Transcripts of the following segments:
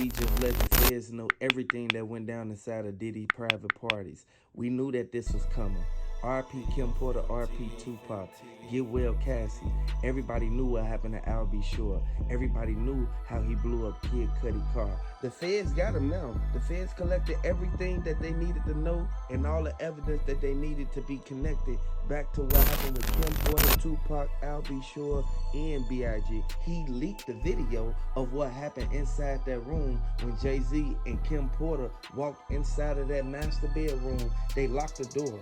Jay-Z just let the feds know everything that went down inside of Diddy private parties. We knew that this was coming. RP Kim Porter, RP Tupac, Get Well Cassie. Everybody knew what happened to Al B. Shore. Everybody knew how he blew up Kid Cudi car. The feds got him now. The feds collected everything that they needed to know and all the evidence that they needed to be connected back to what happened with Kim Porter, Tupac, Al B. Shore, and B.I.G. He leaked the video of what happened inside that room when Jay-Z and Kim Porter walked inside of that master bedroom. They locked the door.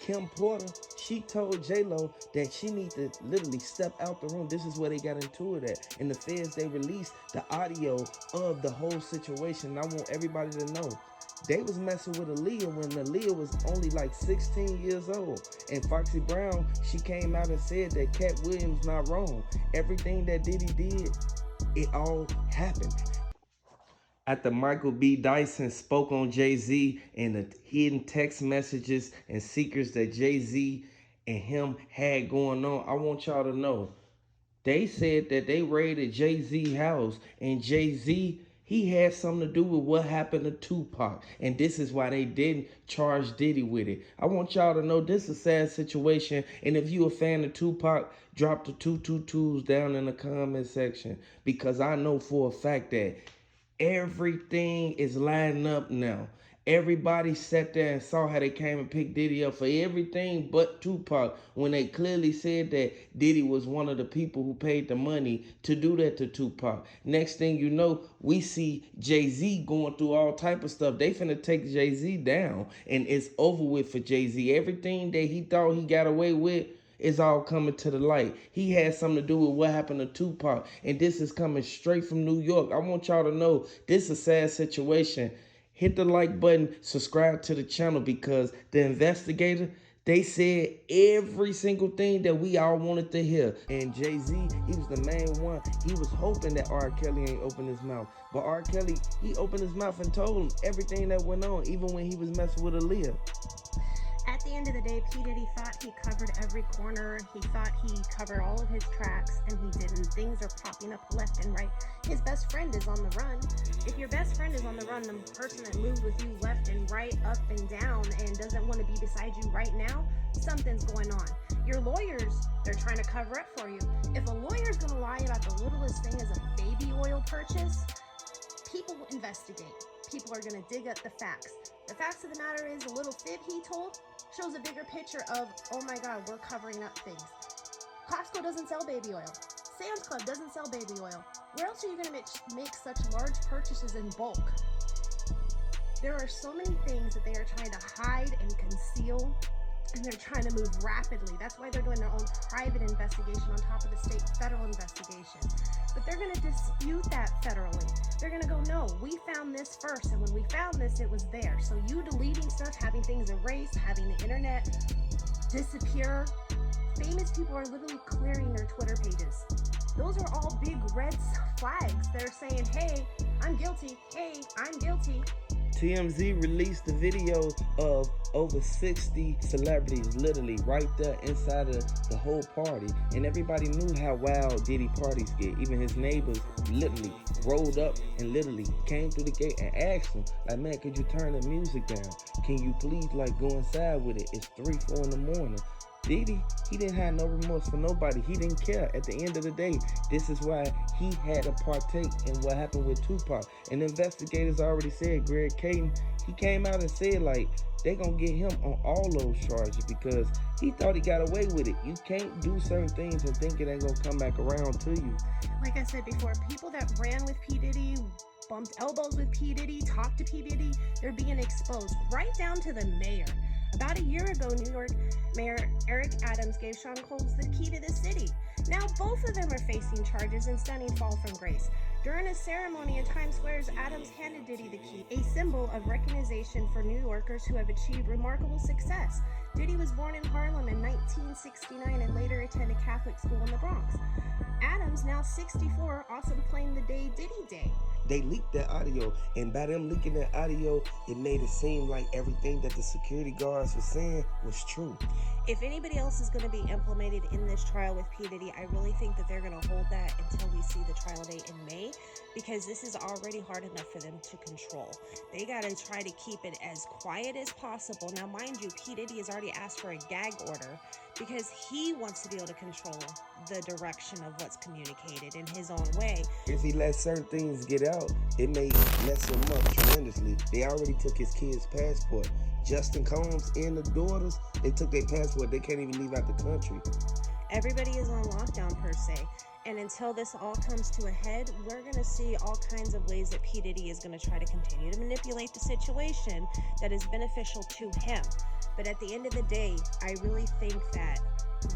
Kim Porter, she told J-Lo that she need to literally step out the room. This is where they got into it at. And the feds, they released the audio of the whole situation. I want everybody to know. They was messing with Aaliyah when Aaliyah was only like 16 years old. And Foxy Brown, she came out and said that Cat Williams not wrong. Everything that Diddy did, it all happened. After Michael B. Dyson spoke on Jay-Z and the hidden text messages and secrets that Jay-Z and him had going on, I want y'all to know, they said that they raided Jay-Z's house and Jay-Z, he had something to do with what happened to Tupac. And this is why they didn't charge Diddy with it. I want y'all to know this is a sad situation. And if you a fan of Tupac, drop the 222s down in the comment section. Because I know for a fact that everything is lining up now. Everybody sat there and saw how they came and picked Diddy up for everything but Tupac when they clearly said that Diddy was one of the people who paid the money to do that to Tupac. Next thing you know, we see Jay-Z going through all type of stuff. They finna take Jay-Z down and it's over with for Jay-Z. Everything that he thought he got away with, it's all coming to the light. He had something to do with what happened to Tupac. And this is coming straight from New York. I want y'all to know this is a sad situation. Hit the like button, subscribe to the channel because the investigator, they said every single thing that we all wanted to hear. And Jay-Z, he was the main one. He was hoping that R. Kelly ain't open his mouth. But R. Kelly, he opened his mouth and told him everything that went on, even when he was messing with Aaliyah. At the end of the day, P. Diddy thought he covered every corner. He thought he covered all of his tracks, and he didn't. Things are popping up left and right. His best friend is on the run. If your best friend is on the run, the person that moved with you left and right, up and down, and doesn't want to be beside you right now, something's going on. Your lawyers, they're trying to cover up for you. If a lawyer's going to lie about the littlest thing as a baby oil purchase, people will investigate. People are going to dig up the facts. The facts of the matter is, the little fib he told shows a bigger picture of, oh my God, we're covering up things. Costco doesn't sell baby oil. Sam's Club doesn't sell baby oil. Where else are you going to make such large purchases in bulk? There are so many things that they are trying to hide and conceal, and they're trying to move rapidly. That's why they're doing their own private investigation on top of the state federal investigation. But they're going to dispute that federally. They're going to go, no, we found this first, and when we found this, it was there. So you deleting stuff, having things erased, having the internet disappear, famous people are literally clearing their Twitter pages. Those are all big red flags that are saying, hey, I'm guilty. Hey, I'm guilty. TMZ released the video of over 60 celebrities literally right there inside of the whole party. And everybody knew how wild Diddy parties get. Even his neighbors literally rolled up and literally came through the gate and asked him, like, man, could you turn the music down? Can you please, like, go inside with it? It's 3, 4 in the morning. Diddy, he didn't have no remorse for nobody. He didn't care. At the end of the day, this is why he had to partake in what happened with Tupac. And investigators already said, Greg Caden, he came out and said, like, they gonna get him on all those charges because he thought he got away with it. You can't do certain things and think it ain't gonna come back around to you. Like I said before, people that ran with P. Diddy, bumped elbows with P. Diddy, talked to P. Diddy, they're being exposed, right down to the mayor. About a year ago, New York Mayor Eric Adams gave Sean Combs the key to the city. Now both of them are facing charges and stunning fall from grace. During a ceremony in Times Square, Adams handed Diddy the key, a symbol of recognition for New Yorkers who have achieved remarkable success. Diddy was born in Harlem in 1969 and later attended Catholic school in the Bronx. Adams, now 64, also claimed the day Diddy Day. They leaked that audio, and by them leaking that audio, it made it seem like everything that the security guards were saying was true. If anybody else is going to be implemented in this trial with P. Diddy, I really think that they're going to hold that until we see the trial date in May, because this is already hard enough for them to control. They got to try to keep it as quiet as possible. Now, mind you, P. Diddy has already asked for a gag order because he wants to be able to control the direction of what's communicated in his own way. If he lets certain things get out, it may mess him up tremendously. They already took his kid's passport. Justin Combs and the daughters, they took their passport. They can't even leave out the country. Everybody is on lockdown per se. And until this all comes to a head, we're going to see all kinds of ways that P. Diddy is going to try to continue to manipulate the situation that is beneficial to him. But at the end of the day, I really think that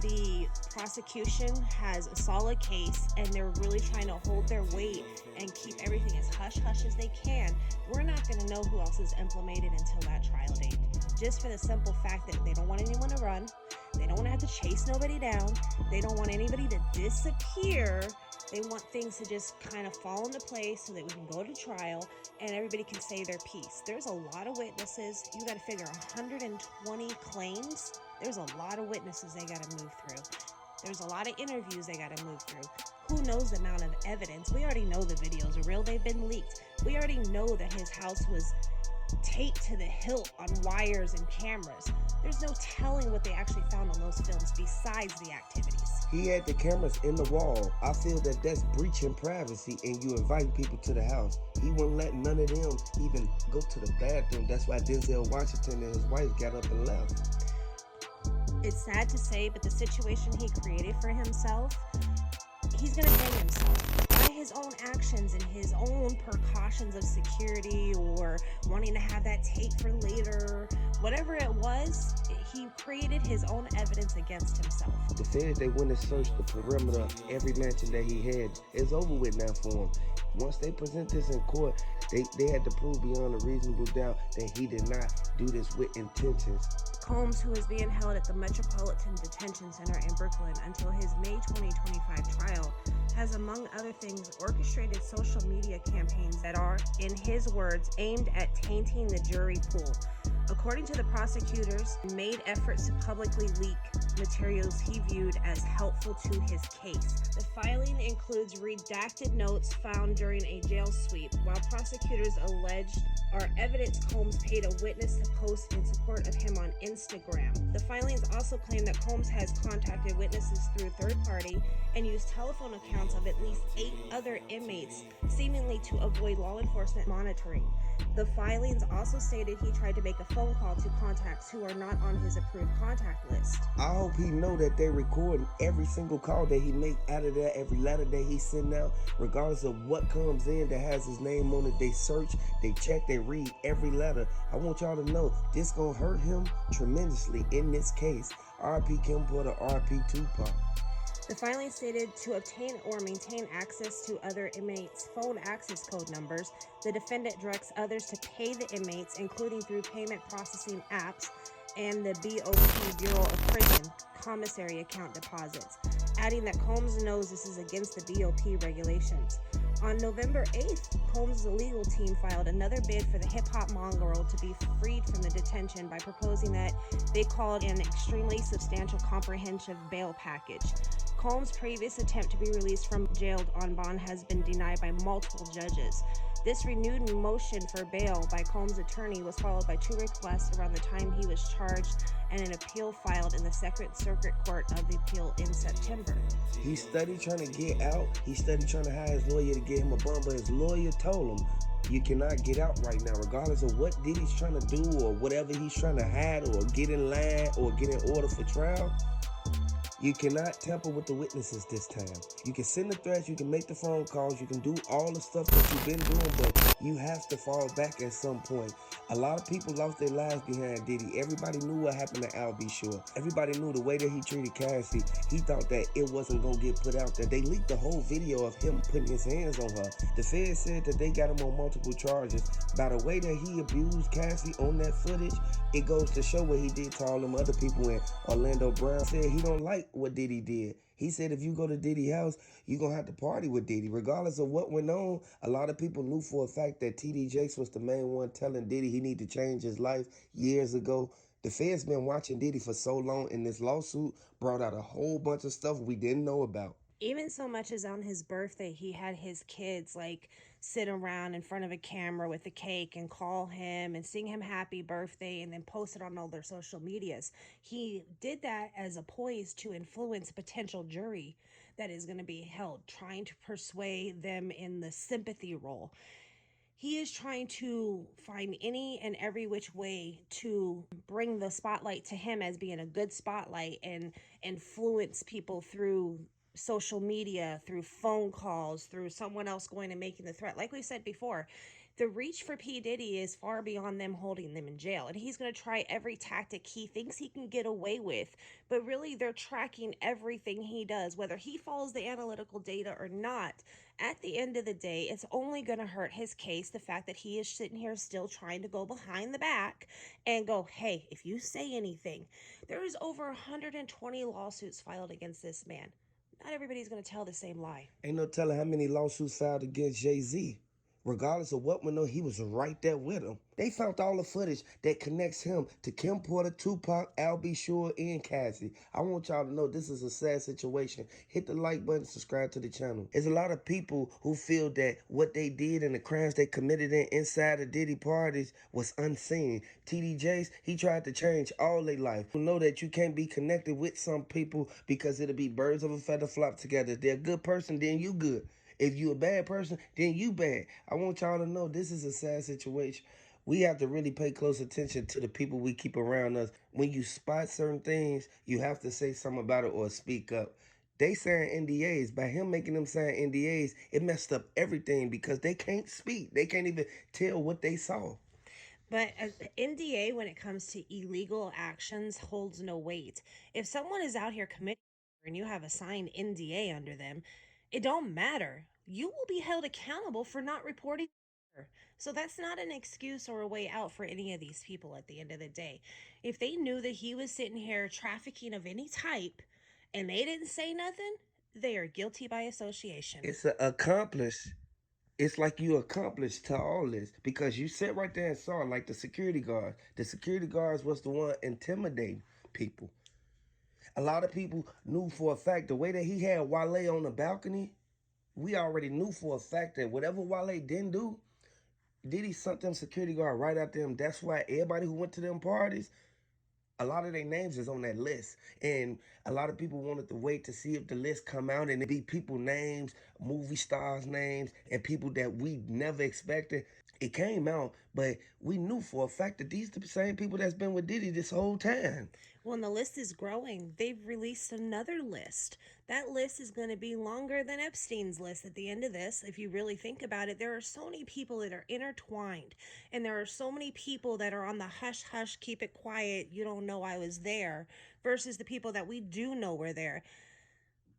the prosecution has a solid case and they're really trying to hold their weight and keep everything as hush-hush as they can. We're not going to know who else is implemented until that trial date, just for the simple fact that they don't want anyone to run. They don't want to have to chase nobody down. They don't want anybody to disappear. They want things to just kind of fall into place so that we can go to trial and everybody can say their piece. There's a lot of witnesses. You got to figure 120 claims. There's a lot of witnesses they got to move through. There's a lot of interviews they got to move through. Who knows the amount of evidence? We already know the videos are real. They've been leaked. We already know that his house was taped to the hilt on wires and cameras. There's no telling what they actually found on those films besides the activities. He had the cameras in the wall. I feel that that's breaching privacy and you inviting people to the house. He wouldn't let none of them even go to the bathroom. That's why Denzel Washington and his wife got up and left. It's sad to say, but the situation he created for himself, he's going to hang himself. By his own actions and his own precautions of security or wanting to have that tape for later, whatever it was, he created his own evidence against himself. The feds, they went and searched the perimeter of every mansion that he had. It's over with now for him. Once they present this in court, they had to prove beyond a reasonable doubt that he did not do this with intentions. Combs, who is being held at the Metropolitan Detention Center in Brooklyn until his May 2025 trial, has, among other things, orchestrated social media campaigns that are, in his words, aimed at tainting the jury pool. According to the prosecutors, made efforts to publicly leak materials he viewed as helpful to his case. The filing includes redacted notes found during a jail sweep, while prosecutors alleged are evidence Combs paid a witness to post in support of him on Instagram. The filings also claim that Combs has contacted witnesses through a third party and used telephone accounts of at least 8 other inmates, seemingly to avoid law enforcement monitoring. The filings also stated he tried to make a phone call to contacts who are not on his approved contact list. I hope he know that they recording every single call that he make out of that, every letter that he send out, regardless of what comes in that has his name on it. They search, they check, they read every letter. I want y'all to know this gonna hurt him tremendously in this case. R.P. Kim Porter, R.P. Tupac. The filing stated to obtain or maintain access to other inmates' phone access code numbers, the defendant directs others to pay the inmates, including through payment processing apps and the BOP Bureau of Prison commissary account deposits, adding that Combs knows this is against the BOP regulations. On November 8th, Combs' legal team filed another bid for the hip-hop mongrel to be freed from the detention by proposing that they called an extremely substantial comprehensive bail package. Combs' previous attempt to be released from jail on bond has been denied by multiple judges. This renewed motion for bail by Combs' attorney was followed by 2 requests around the time he was charged and an appeal filed in the Second Circuit Court of the Appeal in September. He studied trying to get out. He studied trying to hire his lawyer to get him a bond, but his lawyer told him, you cannot get out right now, regardless of what Diddy's trying to do or whatever he's trying to hide or get in line or get in order for trial. You cannot tamper with the witnesses this time. You can send the threats, you can make the phone calls, you can do all the stuff that you've been doing, but you have to fall back at some point. A lot of people lost their lives behind Diddy. Everybody knew what happened to Al B. Shore. Everybody knew the way that he treated Cassie. He thought that it wasn't going to get put out there. They leaked the whole video of him putting his hands on her. The Fed said that they got him on multiple charges. By the way that he abused Cassie on that footage, it goes to show what he did to all them other people. And Orlando Brown said he don't like what Diddy did. He said if you go to Diddy's house, you're going to have to party with Diddy. Regardless of what went on, a lot of people knew for a fact that T.D. Jakes was the main one telling Diddy he need to change his life years ago. The Feds been watching Diddy for so long, and this lawsuit brought out a whole bunch of stuff we didn't know about. Even so much as on his birthday, he had his kids like sit around in front of a camera with a cake and call him and sing him happy birthday and then post it on all their social medias. He did that as a poise to influence a potential jury that is going to be held, trying to persuade them in the sympathy role. He is trying to find any and every which way to bring the spotlight to him as being a good spotlight and influence people through social media, through phone calls, through someone else going and making the threat. Like we said before, the reach for P. Diddy is far beyond them holding them in jail. And he's going to try every tactic he thinks he can get away with. But really, they're tracking everything he does, whether he follows the analytical data or not. At the end of the day, it's only going to hurt his case, the fact that he is sitting here still trying to go behind the back and go, hey, if you say anything, there is over 120 lawsuits filed against this man. Not everybody's going to tell the same lie. Ain't no telling how many lawsuits filed against Jay-Z. Regardless of what went on, he was right there with him. They found all the footage that connects him to Kim Porter, Tupac, Al B. Sure, and Cassie. I want y'all to know this is a sad situation. Hit the like button, subscribe to the channel. There's a lot of people who feel that what they did and the crimes they committed inside the Diddy parties was unseen. T.D. Jakes, he tried to change all their life. You know that you can't be connected with some people because it'll be birds of a feather flock together. If they're a good person, then you good. If you a bad person, then you bad. I want y'all to know this is a sad situation. We have to really pay close attention to the people we keep around us. When you spot certain things, you have to say something about it or speak up. They signed NDAs. By him making them sign NDAs, it messed up everything because they can't speak. They can't even tell what they saw. But NDA, when it comes to illegal actions, holds no weight. If someone is out here committing and you have a signed NDA under them, it don't matter. You will be held accountable for not reporting. So that's not an excuse or a way out for any of these people at the end of the day. If they knew that he was sitting here trafficking of any type and they didn't say nothing, they are guilty by association. It's an accomplice. It's like you accomplished to all this because you sat right there and saw like the security guards. The security guards was the one intimidating people. A lot of people knew for a fact the way that he had Wale on the balcony, we already knew for a fact that whatever Wale didn't do, Diddy sent them security guard right after him. That's why everybody who went to them parties, a lot of their names is on that list. And a lot of people wanted to wait to see if the list come out and it be people names, movie stars names, and people that we never expected. It came out, but we knew for a fact that these the same people that's been with Diddy this whole time. Well, the list is growing. They've released another list. That list is going to be longer than Epstein's list at the end of this. If you really think about it, there are so many people that are intertwined, and there are so many people that are on the hush hush, keep it quiet, you don't know I was there, versus the people that we do know were there.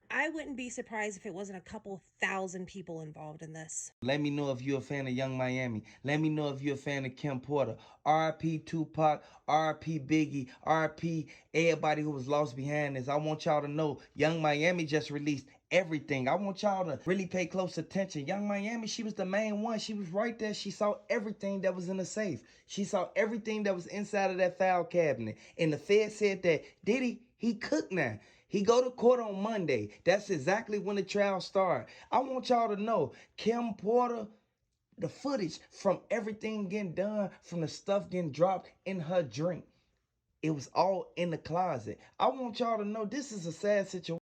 I wouldn't be surprised if it wasn't a couple thousand people involved in this. Let me know if you're a fan of Young Miami. Let me know if you're a fan of Kim Porter. R.I.P. Tupac, R.I.P. Biggie, R.I.P. everybody who was lost behind this. I want y'all to know Young Miami just released everything. I want y'all to really pay close attention. Young Miami, she was the main one. She was right there. She saw everything that was in the safe. She saw everything that was inside of that file cabinet. And the Fed said that Diddy, he cooked now. He go to court on Monday. That's exactly when the trial started. I want y'all to know, Kim Porter, the footage from everything getting done, from the stuff getting dropped in her drink, it was all in the closet. I want y'all to know this is a sad situation.